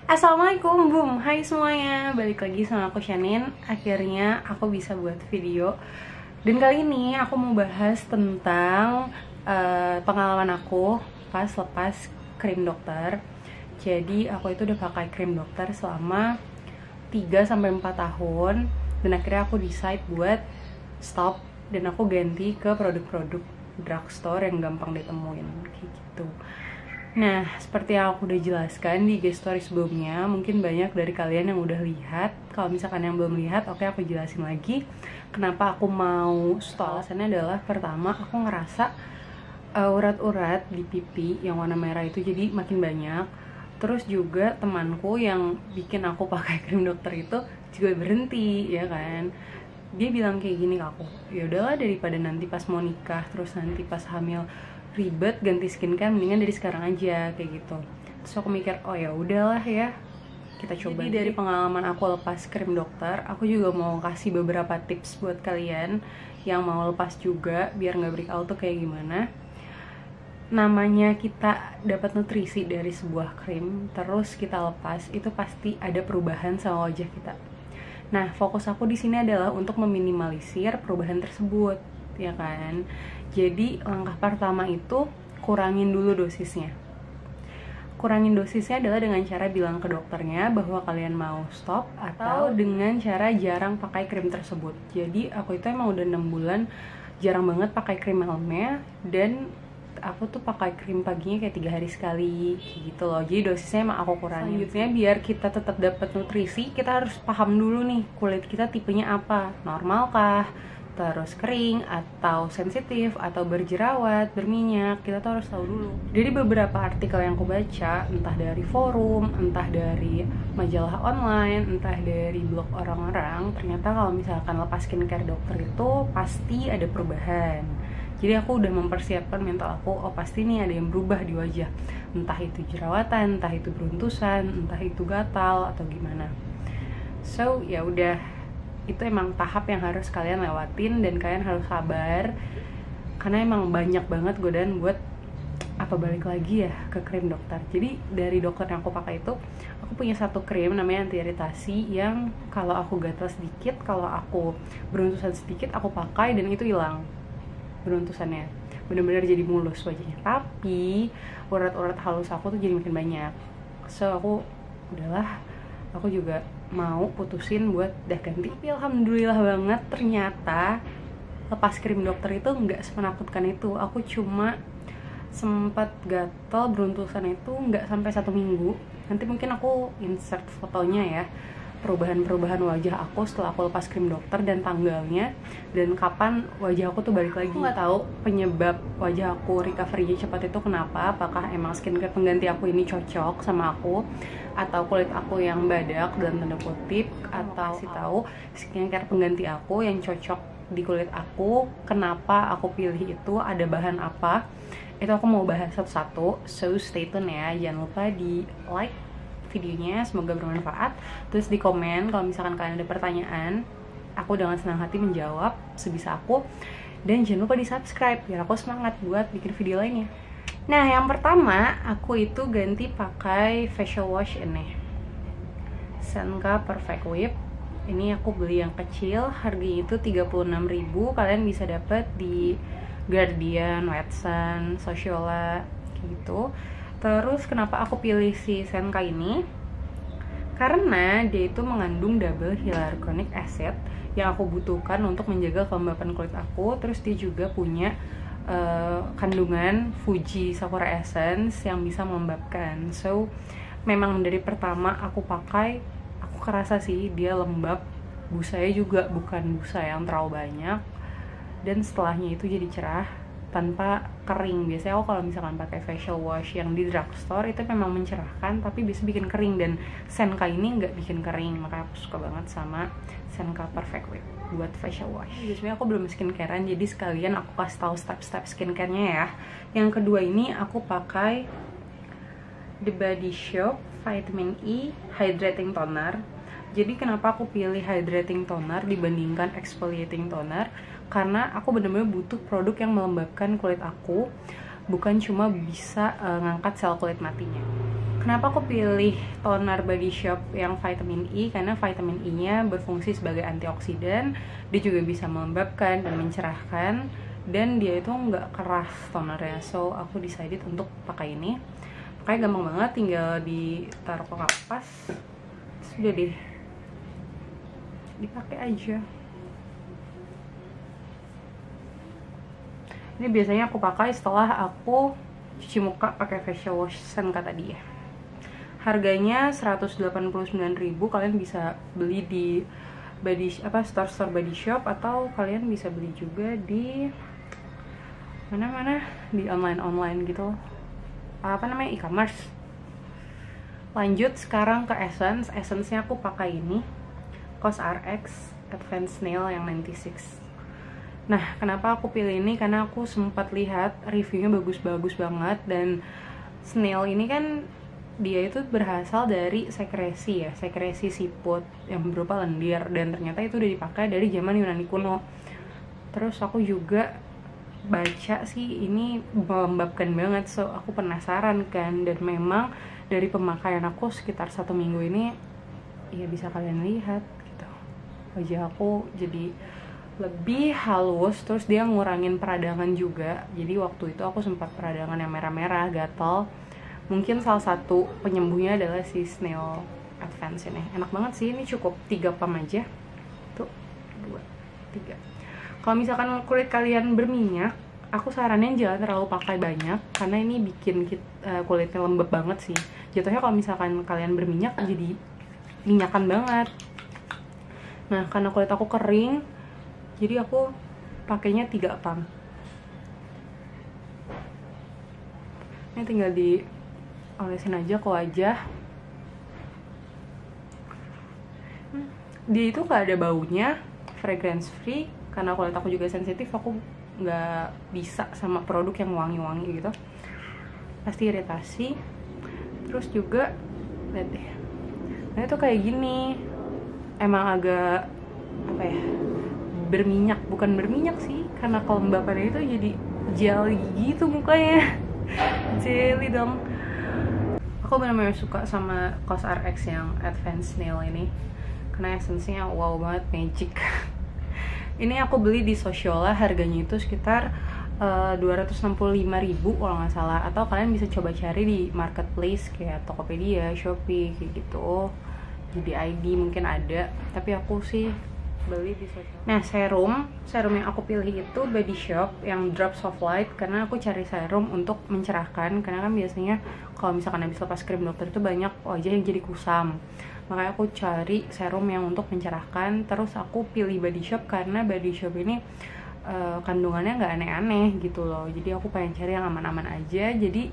Assalamualaikum, boom. Hai semuanya, balik lagi sama aku Shanin. Akhirnya aku bisa buat video. Dan kali ini aku mau bahas tentang pengalaman aku pas lepas krim dokter. Jadi aku itu udah pakai krim dokter selama 3-4 tahun. Dan akhirnya aku decide buat stop. Dan aku ganti ke produk-produk drugstore yang gampang ditemuin, kayak gitu. Nah, seperti yang aku udah jelaskan di guest story sebelumnya, mungkin banyak dari kalian yang udah lihat. Kalau misalkan yang belum lihat, oke, aku jelasin lagi kenapa aku mau stop. Alasannya adalah, pertama, aku ngerasa urat-urat di pipi yang warna merah itu jadi makin banyak. Terus juga temanku yang bikin aku pakai krim dokter itu juga berhenti, ya kan. Dia bilang kayak gini ke aku, ya udahlah, daripada nanti pas mau nikah, terus nanti pas hamil ribet ganti skincare, mendingan dari sekarang aja, kayak gitu. Terus aku mikir, oh ya udahlah ya, kita coba. Jadi dari pengalaman aku lepas krim dokter, aku juga mau kasih beberapa tips buat kalian yang mau lepas juga, biar nggak breakout tuh kayak gimana. Namanya kita dapat nutrisi dari sebuah krim, terus kita lepas, itu pasti ada perubahan sama wajah kita. Nah, fokus aku di sini adalah untuk meminimalisir perubahan tersebut, ya kan. Jadi langkah pertama itu kurangin dulu dosisnya. Kurangin dosisnya adalah dengan cara bilang ke dokternya bahwa kalian mau stop, atau dengan cara jarang pakai krim tersebut. Jadi aku itu emang udah 6 bulan jarang banget pakai krim malamnya, dan aku tuh pakai krim paginya kayak 3 hari sekali gitu loh. Jadi dosisnya emang aku kurangin. Selanjutnya, biar kita tetap dapat nutrisi, kita harus paham dulu nih kulit kita tipenya apa. Normal kah, terus kering, atau sensitif, atau berjerawat, berminyak. Kita tuh harus tahu dulu. Dari beberapa artikel yang aku baca, entah dari forum, entah dari majalah online, entah dari blog orang-orang, ternyata kalau misalkan lepas skincare dokter itu pasti ada perubahan. Jadi aku udah mempersiapkan mental aku, oh pasti nih ada yang berubah di wajah. Entah itu jerawatan, entah itu beruntusan, entah itu gatal, atau gimana. So, ya udah, itu emang tahap yang harus kalian lewatin, dan kalian harus sabar. Karena emang banyak banget godaan buat apa balik lagi ya ke krim dokter. Jadi dari dokter yang aku pakai itu, aku punya satu krim namanya anti iritasi, yang kalau aku gatal sedikit, kalau aku beruntusan sedikit, aku pakai dan itu hilang beruntusannya, bener-bener jadi mulus wajahnya. Tapi urat-urat halus aku tuh jadi makin banyak. So aku udahlah, aku juga mau putusin buat dah ganti. Tapi alhamdulillah banget, ternyata lepas krim dokter itu nggak semenakutkan itu. Aku cuma sempat gatal beruntusan itu nggak sampai 1 minggu. Nanti mungkin aku insert fotonya ya, perubahan-perubahan wajah aku setelah aku lepas krim dokter, dan tanggalnya, dan kapan wajah aku tuh balik lagi. Aku nggak tahu penyebab wajah aku recovery-nya cepat itu kenapa. Apakah emang skincare pengganti aku ini cocok sama aku, atau kulit aku yang badak dalam tanda kutip, atau kasih tahu skincare pengganti aku yang cocok di kulit aku, kenapa aku pilih itu, ada bahan apa. Itu aku mau bahas satu-satu, so stay tune ya. Jangan lupa di like videonya, semoga bermanfaat. Terus di komen kalau misalkan kalian ada pertanyaan, aku dengan senang hati menjawab sebisa aku. Dan jangan lupa di subscribe biar aku semangat buat bikin video lainnya. Nah, yang pertama aku itu ganti pakai facial wash ini, Senka Perfect Whip. Ini aku beli yang kecil, harganya itu 36.000. Kalian bisa dapet di Guardian, Watson, Sociola gitu. Terus kenapa aku pilih si Senka ini? Karena dia itu mengandung double hyaluronic acid yang aku butuhkan untuk menjaga kelembapan kulit aku. Terus dia juga punya kandungan Fuji Sakura Essence yang bisa melembabkan. So, memang dari pertama aku pakai, aku kerasa sih dia lembab. Busanya juga bukan busa yang terlalu banyak. Dan setelahnya itu jadi cerah tanpa kering. Biasanya aku kalau misalkan pakai facial wash yang di drugstore itu memang mencerahkan, tapi bisa bikin kering, dan Senka ini nggak bikin kering. Makanya aku suka banget sama Senka Perfect Whip buat facial wash. Biasanya aku belum skincarean, jadi sekalian aku kasih tahu step-step skincarenya ya. Yang kedua ini aku pakai The Body Shop Vitamin E Hydrating Toner. Jadi kenapa aku pilih hydrating toner dibandingkan exfoliating toner? Karena aku benar-benar butuh produk yang melembabkan kulit aku, bukan cuma bisa ngangkat sel kulit matinya. Kenapa aku pilih toner Body Shop yang vitamin E? Karena vitamin E-nya berfungsi sebagai antioksidan, dia juga bisa melembabkan dan mencerahkan, dan dia itu nggak keras tonernya. So aku decided untuk pakai ini. Pakai gampang banget, tinggal ditaruh ke kapas, sudah deh, dipakai aja. Ini biasanya aku pakai setelah aku cuci muka pakai facial wash Senka tadi ya. Harganya 189.000. Kalian bisa beli di store Body Shop, atau kalian bisa beli juga di mana-mana, di online gitu. E-commerce. Lanjut sekarang ke essence. Essence-nya aku pakai ini COSRX Advanced Nail yang 96. Nah, kenapa aku pilih ini? Karena aku sempat lihat reviewnya bagus-bagus banget, dan snail ini kan dia itu berasal dari sekresi siput yang berupa lendir, dan ternyata itu udah dipakai dari zaman Yunani kuno. Terus aku juga baca sih ini melembabkan banget, so aku penasaran kan, dan memang dari pemakaian aku sekitar 1 minggu ini, ya bisa kalian lihat gitu, wajah aku jadi lebih halus, terus dia ngurangin peradangan juga. Jadi waktu itu aku sempat peradangan yang merah-merah, gatal. Mungkin salah satu penyembuhnya adalah si Snail Advance ini. Enak banget sih, ini cukup 3 pump aja. Tuh, 2, 3. Kalau misalkan kulit kalian berminyak, aku saranin jangan terlalu pakai banyak, karena ini bikin kulitnya lembab banget sih. Jatuhnya kalau misalkan kalian berminyak, jadi minyakan banget. Nah, karena kulit aku kering, jadi aku pakainya 3 pump. Ini tinggal diolesin aja ke wajah. Dia itu gak ada baunya, fragrance free. Karena kulit aku juga sensitif, aku gak bisa sama produk yang wangi-wangi gitu, pasti iritasi. Terus juga lihat deh, nah itu kayak gini, emang agak berminyak, bukan berminyak sih, karena kelembapannya itu jadi jelly gitu mukanya. Jelly dong. Aku benar-benar suka sama COSRX yang Advanced Nail ini, karena essence-nya wow banget, magic. Ini aku beli di Sociolla, harganya itu sekitar 265.000 kalau nggak salah. Atau kalian bisa coba cari di marketplace kayak Tokopedia, Shopee kayak gitu. Jadi ID mungkin ada, tapi aku sih beli di Sociolla. Nah, serum yang aku pilih itu Body Shop yang Drops of Light, karena aku cari serum untuk mencerahkan. Karena kan biasanya kalau misalkan habis lepas krim dokter itu banyak wajah yang jadi kusam, makanya aku cari serum yang untuk mencerahkan. Terus aku pilih Body Shop karena Body Shop ini kandungannya nggak aneh-aneh gitu loh, jadi aku pengen cari yang aman-aman aja. Jadi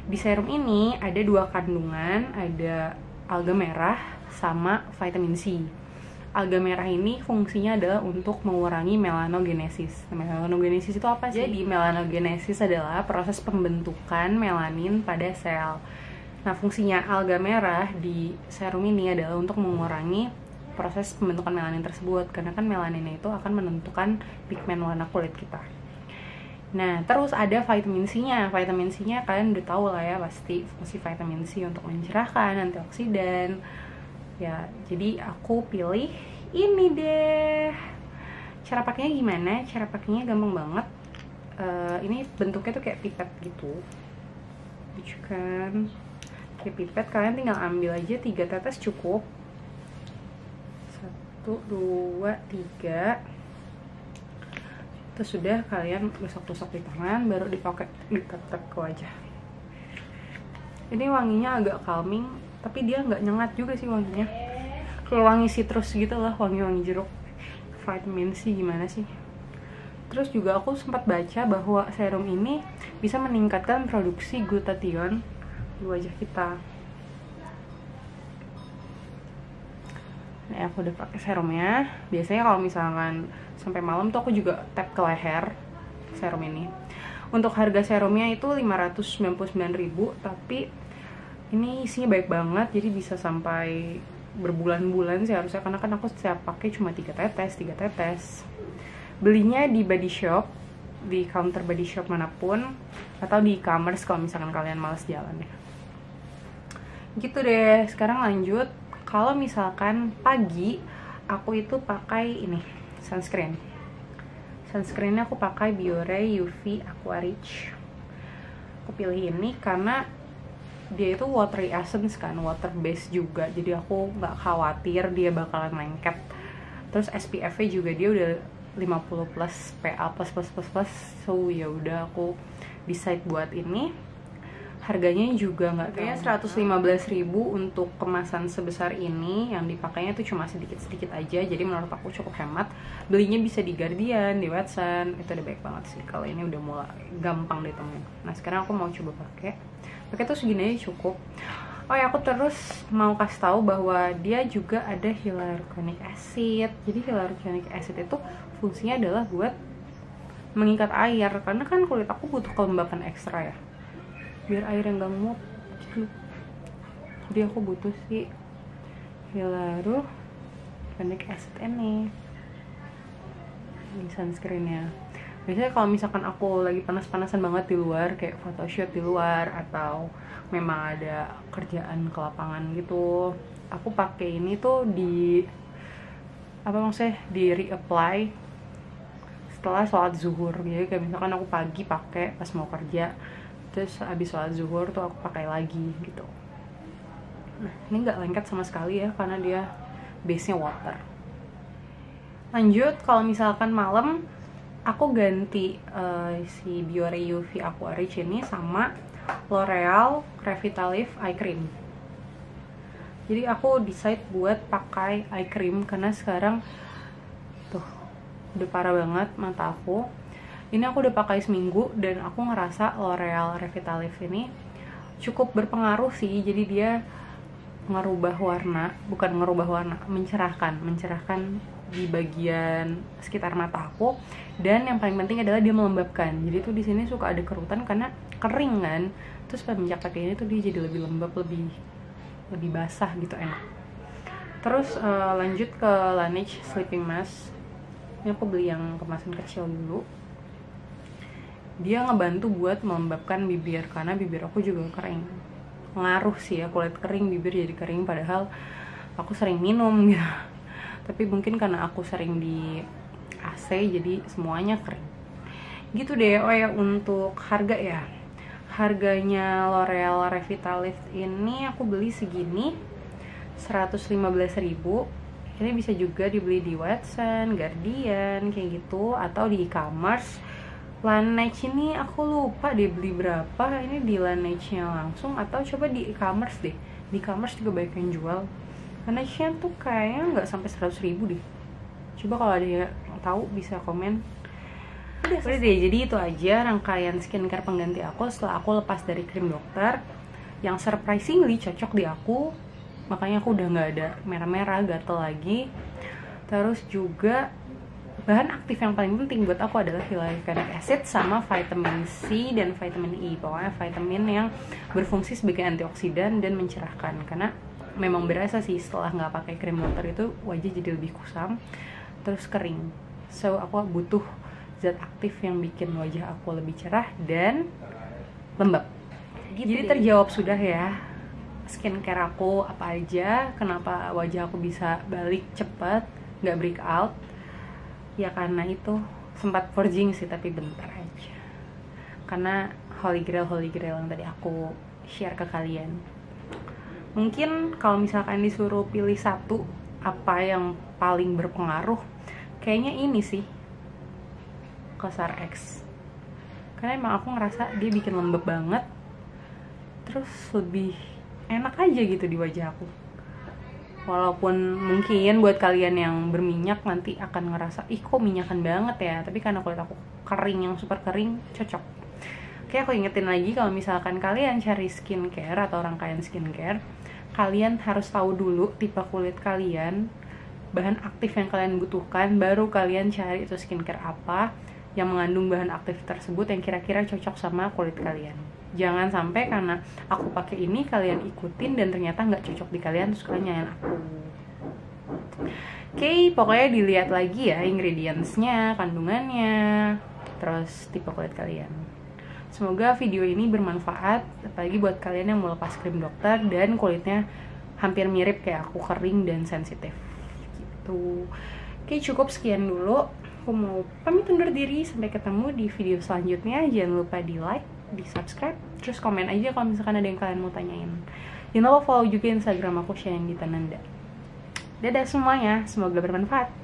di serum ini ada 2 kandungan, ada alga merah sama vitamin C. Alga merah ini fungsinya adalah untuk mengurangi melanogenesis. Melanogenesis itu apa sih? Jadi melanogenesis adalah proses pembentukan melanin pada sel. Nah, fungsinya alga merah di serum ini adalah untuk mengurangi proses pembentukan melanin tersebut, karena kan melaninnya itu akan menentukan pigmen warna kulit kita. Nah, terus ada vitamin C-nya. Vitamin C-nya kalian udah tahu lah ya pasti, fungsi vitamin C untuk mencerahkan, antioksidan. Ya, jadi aku pilih ini deh. Cara pakainya gimana? Cara pakainya gampang banget. Ini bentuknya tuh kayak pipet gitu. Kan kayak pipet, kalian tinggal ambil aja 3 tetes cukup. 1, 2, 3. Terus sudah kalian gosok-gosok di tangan, baru dipakai ditetek ke wajah. Ini wanginya agak calming, tapi dia nggak nyengat juga sih wanginya, kayak wangi citrus gitu lah, wangi-wangi jeruk. Vitamin C gimana sih. Terus juga aku sempat baca bahwa serum ini bisa meningkatkan produksi glutathione di wajah kita. Nah, aku udah pakai serumnya. Biasanya kalau misalkan sampai malam tuh aku juga tap ke leher serum ini. Untuk harga serumnya itu 599.000, tapi ini isinya baik banget, jadi bisa sampai berbulan-bulan sih harusnya, karena kan aku setiap pakai cuma 3 tetes. Belinya di Body Shop, di counter Body Shop manapun, atau di e-commerce kalau misalkan kalian males jalan ya. Gitu deh. Sekarang lanjut, kalau misalkan pagi aku itu pakai ini sunscreennya aku pakai Biore UV Aqua Rich. Aku pilih ini karena dia itu watery essence kan, water based juga, jadi aku nggak khawatir dia bakalan lengket. Terus SPF-nya juga dia udah 50 plus, PA plus, so ya udah aku decide buat ini. Harganya juga nggak, kayaknya 115.000 untuk kemasan sebesar ini. Yang dipakainya tuh cuma sedikit-sedikit aja, jadi menurut aku cukup hemat. Belinya bisa di Guardian, di Watson, itu udah baik banget sih. Kalau ini udah mulai gampang ditemuin. Nah sekarang aku mau coba pakai tuh segini aja cukup. Oh ya, aku terus mau kasih tahu bahwa dia juga ada hyaluronic acid. Jadi hyaluronic acid itu fungsinya adalah buat mengikat air, karena kan kulit aku butuh kelembapan ekstra ya, biar air yang gak nguap gitu. Jadi aku butuh si hyaluronic acid ini di sunscreennya. Biasanya kalau misalkan aku lagi panas-panasan banget di luar, kayak photoshoot di luar atau memang ada kerjaan ke lapangan gitu, aku pakai ini tuh di reapply setelah sholat zuhur. Jadi kayak misalkan aku pagi pakai pas mau kerja, terus abis sholat zuhur tuh aku pakai lagi gitu. Nah ini nggak lengket sama sekali ya, karena dia base nya water. Lanjut, kalau misalkan malam aku ganti si Biore UV Aqua Rich ini sama L'Oreal Revitalift Eye Cream. Jadi aku decide buat pakai eye cream karena sekarang tuh udah parah banget mata aku. Ini aku udah pakai seminggu dan aku ngerasa L'Oreal Revitalift ini cukup berpengaruh sih. Jadi dia mencerahkan di bagian sekitar mata aku, dan yang paling penting adalah dia melembabkan. Jadi tuh di sini suka ada kerutan karena kering kan, terus semenjak pakai ini tuh dia jadi lebih lembab, lebih basah gitu, enak. Terus lanjut ke Laneige Sleeping Mask. Ini aku beli yang kemasan kecil dulu. Dia ngebantu buat melembabkan bibir karena bibir aku juga kering. Ngaruh sih ya, kulit kering bibir jadi kering, padahal aku sering minum gitu. Tapi mungkin karena aku sering di AC jadi semuanya kering gitu deh. Oh ya, untuk harga ya, harganya L'Oreal Revitalift ini aku beli segini 115.000. Ini bisa juga dibeli di Watson, Guardian kayak gitu, atau di e-commerce. Laneige ini aku lupa deh beli berapa. Ini di Laneige-nya langsung atau coba di e-commerce deh. Di e-commerce juga banyak yang jual. Laneige-nya tuh kayaknya nggak sampai 100.000 deh. Coba kalau ada yang tahu bisa komen. Udah deh, jadi itu aja rangkaian skincare pengganti aku setelah aku lepas dari krim dokter yang surprisingly cocok di aku. Makanya aku udah nggak ada merah-merah, gatel lagi. Terus juga bahan aktif yang paling penting buat aku adalah hyaluronic acid sama vitamin C dan vitamin E. Pokoknya vitamin yang berfungsi sebagai antioksidan dan mencerahkan. Karena memang berasa sih setelah nggak pakai krim dokter itu wajah jadi lebih kusam, terus kering. So aku butuh zat aktif yang bikin wajah aku lebih cerah dan lembab. Jadi terjawab sudah ya skincare aku apa aja, kenapa wajah aku bisa balik cepet, nggak breakout. Ya karena itu sempat forging sih, tapi bentar aja. Karena holy grail yang tadi aku share ke kalian. Mungkin kalau misalkan disuruh pilih satu apa yang paling berpengaruh, kayaknya ini sih, COSRX. Karena emang aku ngerasa dia bikin lembab banget, terus lebih enak aja gitu di wajah aku. Walaupun mungkin buat kalian yang berminyak nanti akan ngerasa, ih kok minyakan banget ya, tapi karena kulit aku kering, yang super kering, cocok. Oke, aku ingetin lagi, kalau misalkan kalian cari skincare atau rangkaian skincare, kalian harus tahu dulu tipe kulit kalian, bahan aktif yang kalian butuhkan, baru kalian cari itu skincare apa yang mengandung bahan aktif tersebut yang kira-kira cocok sama kulit kalian. Jangan sampai karena aku pakai ini kalian ikutin dan ternyata nggak cocok di kalian, terus kalian nyalain aku. Oke, pokoknya dilihat lagi ya ingredientsnya, kandungannya, terus tipe kulit kalian. Semoga video ini bermanfaat, apalagi buat kalian yang mau lepas krim dokter dan kulitnya hampir mirip kayak aku, kering dan sensitif gitu. Oke, cukup sekian dulu. Aku mau pamit undur diri, sampai ketemu di video selanjutnya. Jangan lupa di like, di subscribe, terus komen aja kalau misalkan ada yang kalian mau tanyain. Jangan lupa follow juga Instagram aku, Shandy Tananda. Dadah semuanya, semoga bermanfaat.